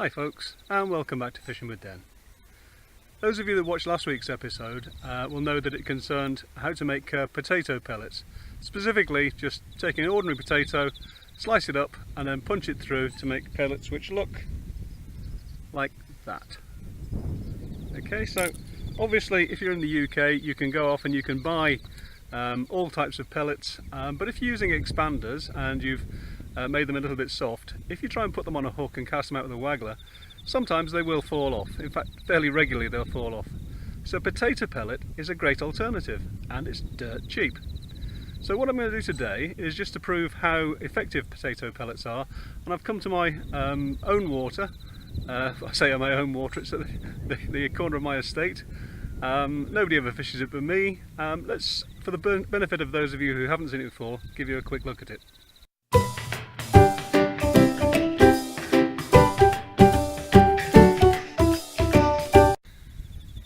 Hi folks, and welcome back to Fishing with Den. Those of you that watched last week's episode will know that it concerned how to make potato pellets. Specifically, just taking an ordinary potato, slice it up and then punch it through to make pellets which look like that. Okay, so obviously if you're in the UK you can go off and you can buy all types of pellets, but if you're using expanders and you've made them a little bit soft, if you try and put them on a hook and cast them out with a waggler, sometimes they will fall off. In fact, fairly regularly they'll fall off. So potato pellet is a great alternative, and it's dirt cheap. So what I'm going to do today is just to prove how effective potato pellets are, and I've come to my own water. I say my own water, it's at the corner of my estate. Nobody ever fishes it but me. Let's, for the benefit of those of you who haven't seen it before, give you a quick look at it.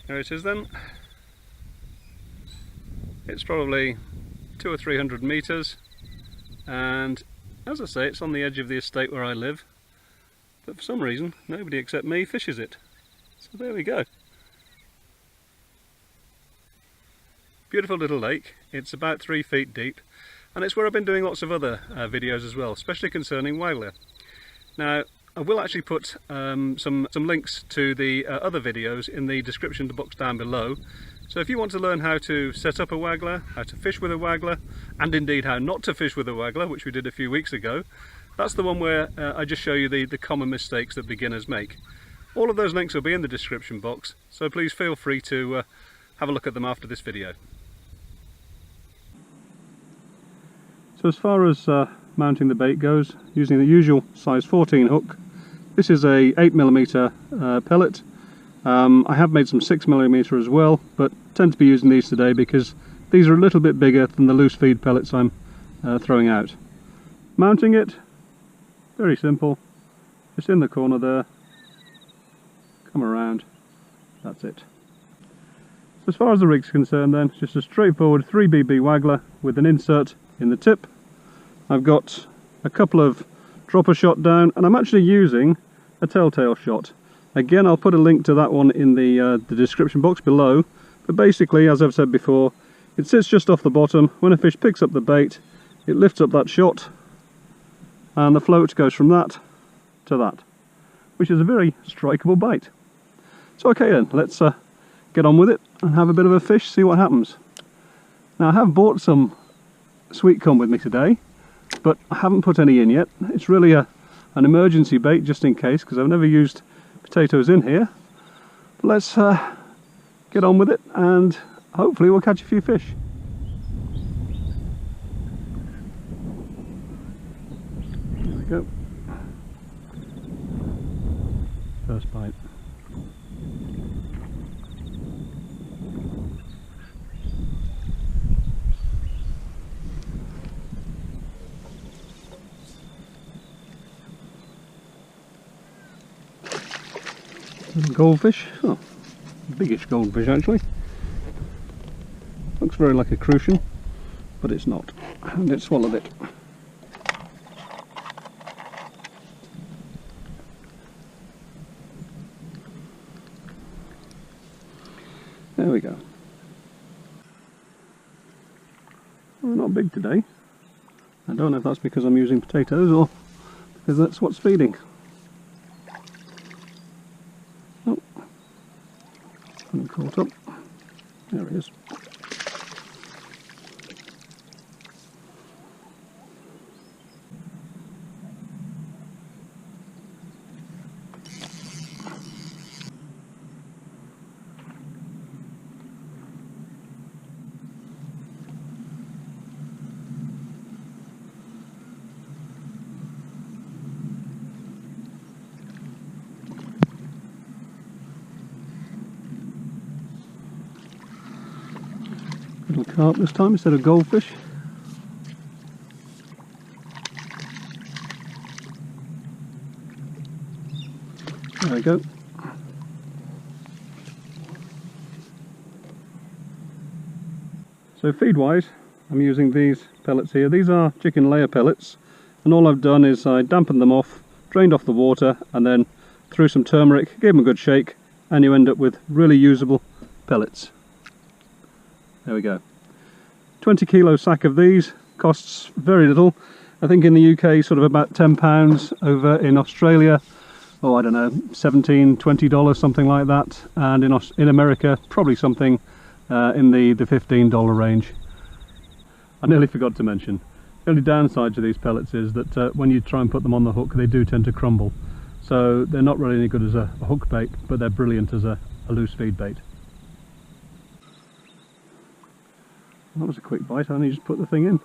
There it is then. It's probably 200 or 300 metres, and as I say, it's on the edge of the estate where I live, but for some reason nobody except me fishes it. So there we go. Beautiful little lake. It's about 3 feet deep, and it's where I've been doing lots of other videos as well, especially concerning waggler. Now I will actually put some links to the other videos in the description box down below. So if you want to learn how to set up a waggler, how to fish with a waggler, and indeed how not to fish with a waggler, which we did a few weeks ago, that's the one where I just show you the common mistakes that beginners make. All of those links will be in the description box, so please feel free to have a look at them after this video. So as far as mounting the bait goes, using the usual size 14 hook. This is a 8mm pellet. I have made some 6mm as well, but tend to be using these today because these are a little bit bigger than the loose feed pellets I'm throwing out. Mounting it, very simple, just in the corner there, come around, that's it. As far as the rig's concerned then, just a straightforward 3BB waggler with an insert in the tip. I've got a couple of dropper shot down, and I'm actually using a telltale shot. Again, I'll put a link to that one in the description box below, but basically, as I've said before, it sits just off the bottom. When a fish picks up the bait, it lifts up that shot, and the float goes from that to that, which is a very strikeable bite. So okay then, let's get on with it and have a bit of a fish, see what happens. Now I have bought some sweet corn with me today, but I haven't put any in yet. It's really an emergency bait just in case, because I've never used potatoes in here. But let's get on with it, and hopefully we'll catch a few fish. There we go. First bite. Little goldfish, oh, biggish goldfish actually. Looks very like a crucian, but it's not, and it swallowed it. There we go. Well, not big today. I don't know if that's because I'm using potatoes or because that's what's feeding. Caught up. There he is. Little carp this time instead of goldfish. There we go. So feed wise, I'm using these pellets here. These are chicken layer pellets, and all I've done is I dampened them off, drained off the water, and then threw some turmeric, gave them a good shake, and you end up with really usable pellets. There we go. 20 kilo sack of these costs very little. I think in the UK sort of about £10, over in Australia, oh I don't know, $17, $20, something like that, and in America probably something in the $15 range. I nearly forgot to mention, the only downside to these pellets is that when you try and put them on the hook they do tend to crumble, so they're not really any good as a hook bait, but they're brilliant as a loose feed bait. That was a quick bite, I only just put the thing in.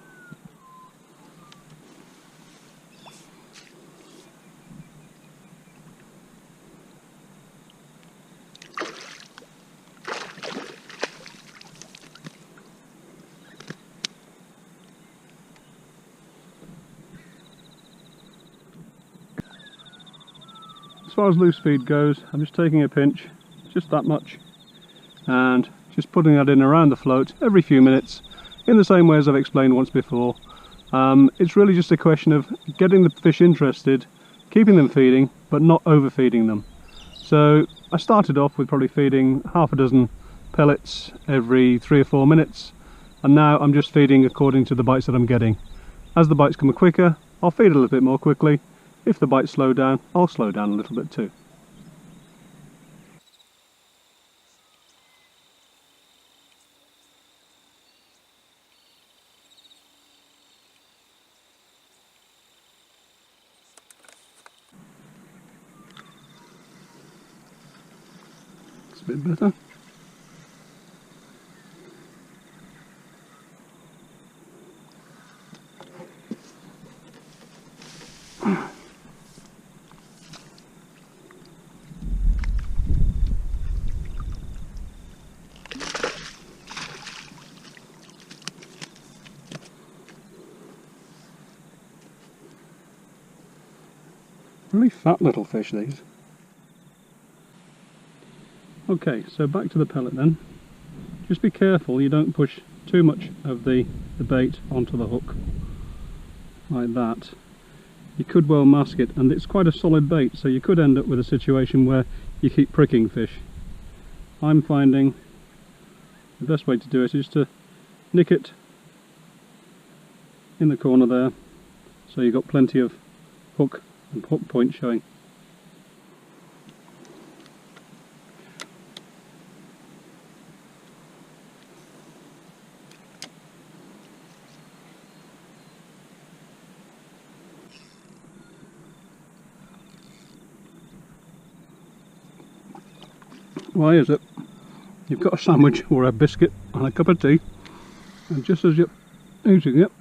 As far as loose feed goes, I'm just taking a pinch, just that much, and just putting that in around the float every few minutes in the same way as I've explained once before. It's really just a question of getting the fish interested, keeping them feeding but not overfeeding them. So I started off with probably feeding half a dozen pellets every 3 or 4 minutes, and now I'm just feeding according to the bites that I'm getting. As the bites come quicker, I'll feed a little bit more quickly. If the bites slow down, I'll slow down a little bit too. It's a bit better. Really fat little fish, these. Okay, so back to the pellet then. Just be careful you don't push too much of the bait onto the hook like that. You could well mask it, and it's quite a solid bait, so you could end up with a situation where you keep pricking fish. I'm finding the best way to do it is to nick it in the corner there, so you've got plenty of hook and hook point showing. Why is it? You've got a sandwich or a biscuit and a cup of tea, and just as you're eating it,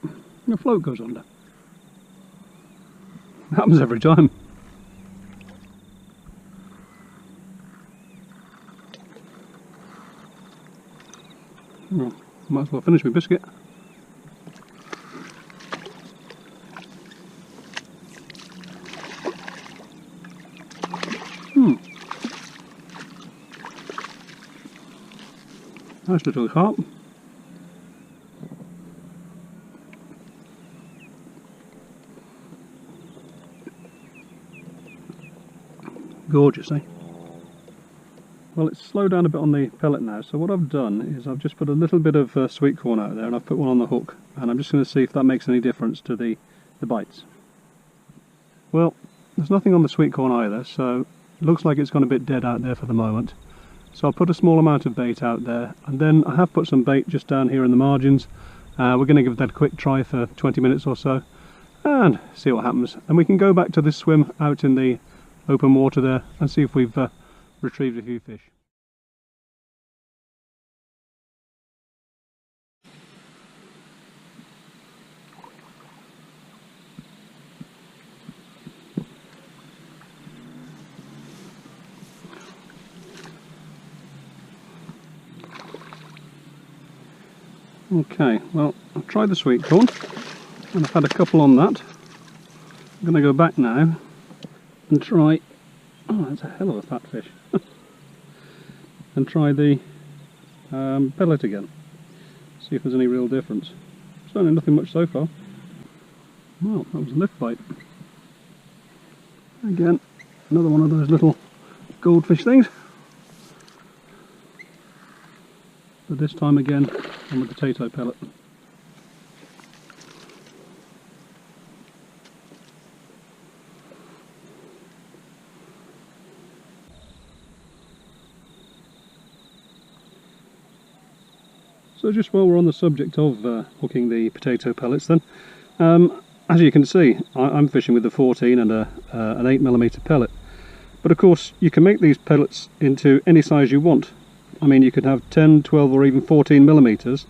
your float goes under. It happens every time. Well, might as well finish my biscuit. Nice little carp. Gorgeous, eh? Well, it's slowed down a bit on the pellet now, so what I've done is I've just put a little bit of sweet corn out there, and I've put one on the hook, and I'm just going to see if that makes any difference to the bites. Well, there's nothing on the sweet corn either, so it looks like it's gone a bit dead out there for the moment. So I'll put a small amount of bait out there, and then I have put some bait just down here in the margins. We're going to give that a quick try for 20 minutes or so and see what happens, and we can go back to this swim out in the open water there and see if we've retrieved a few fish. Okay, well, I've tried the sweet corn and I've had a couple on that. I'm going to go back now and try, oh that's a hell of a fat fish, and try the pellet again, see if there's any real difference. Certainly nothing much so far. Well, that was a lift bite. Again, Another one of those little goldfish things. But this time again on the potato pellet. So just while we're on the subject of hooking the potato pellets then, as you can see I'm fishing with the 14 and an 8mm pellet. But of course you can make these pellets into any size you want. I mean, you could have 10, 12 or even 14mm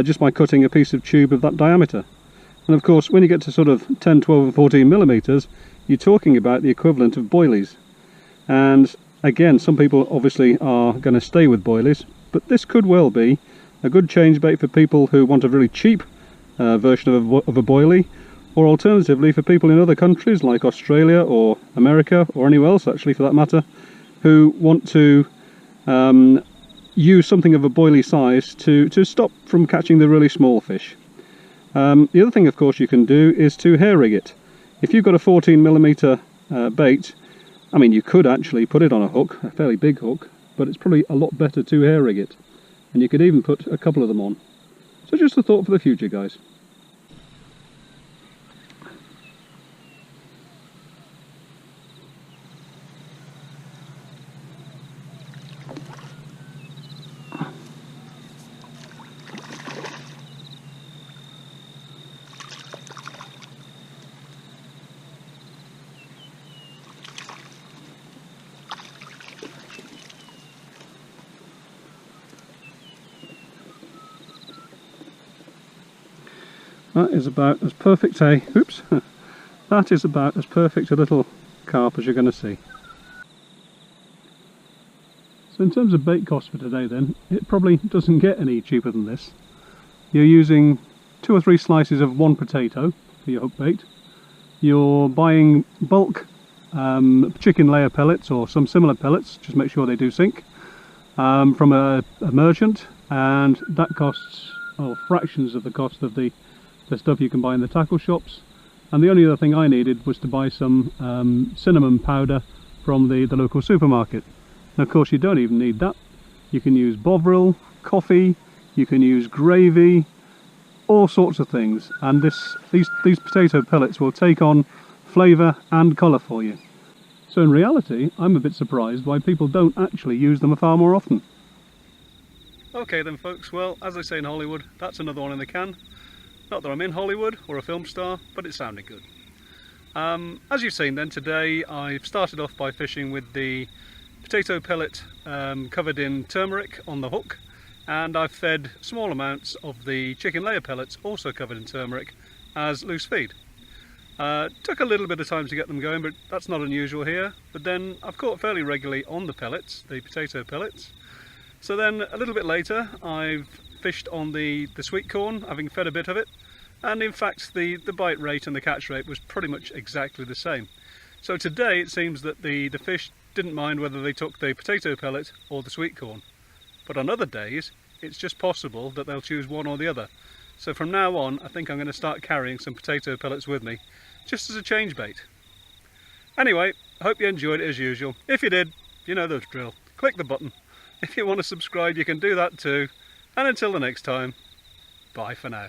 just by cutting a piece of tube of that diameter. And of course when you get to sort of 10, 12 and 14mm, you're talking about the equivalent of boilies. And again, some people obviously are going to stay with boilies, but this could well be a good change bait for people who want a really cheap version of a boilie, or alternatively for people in other countries like Australia or America or anywhere else actually for that matter, who want to use something of a boilie size to stop from catching the really small fish. The other thing of course you can do is to hair rig it. If you've got a 14mm bait, I mean you could actually put it on a hook, a fairly big hook, but it's probably a lot better to hair rig it. And you could even put a couple of them on. So just a thought for the future, guys. That is about as perfect a, oops, that is about as perfect a little carp as you're going to see. So in terms of bait cost for today then, it probably doesn't get any cheaper than this. You're using 2 or 3 slices of 1 potato for your hook bait. You're buying bulk chicken layer pellets or some similar pellets, just make sure they do sink, from a merchant, and that costs fractions of the cost of the stuff you can buy in the tackle shops. And the only other thing I needed was to buy some cinnamon powder from the local supermarket. And of course you don't even need that. You can use bovril, coffee, you can use gravy, all sorts of things, and these potato pellets will take on flavour and colour for you. So in reality I'm a bit surprised why people don't actually use them far more often. Okay then folks, well as they say in Hollywood, that's another one in the can. Not that I'm in Hollywood or a film star, but it sounded good. As you've seen then, today I've started off by fishing with the potato pellet covered in turmeric on the hook, and I've fed small amounts of the chicken layer pellets also covered in turmeric as loose feed. Took a little bit of time to get them going, but that's not unusual here. But then I've caught fairly regularly on the pellets, the potato pellets. So then a little bit later I've fished on the sweet corn, having fed a bit of it, and in fact the bite rate and the catch rate was pretty much exactly the same. So today it seems that the fish didn't mind whether they took the potato pellet or the sweet corn, but on other days it's just possible that they'll choose one or the other. So from now on I think I'm going to start carrying some potato pellets with me just as a change bait. Anyway, I hope you enjoyed it as usual. If you did, you know the drill. Click the button. If you want to subscribe you can do that too. And until the next time, bye for now.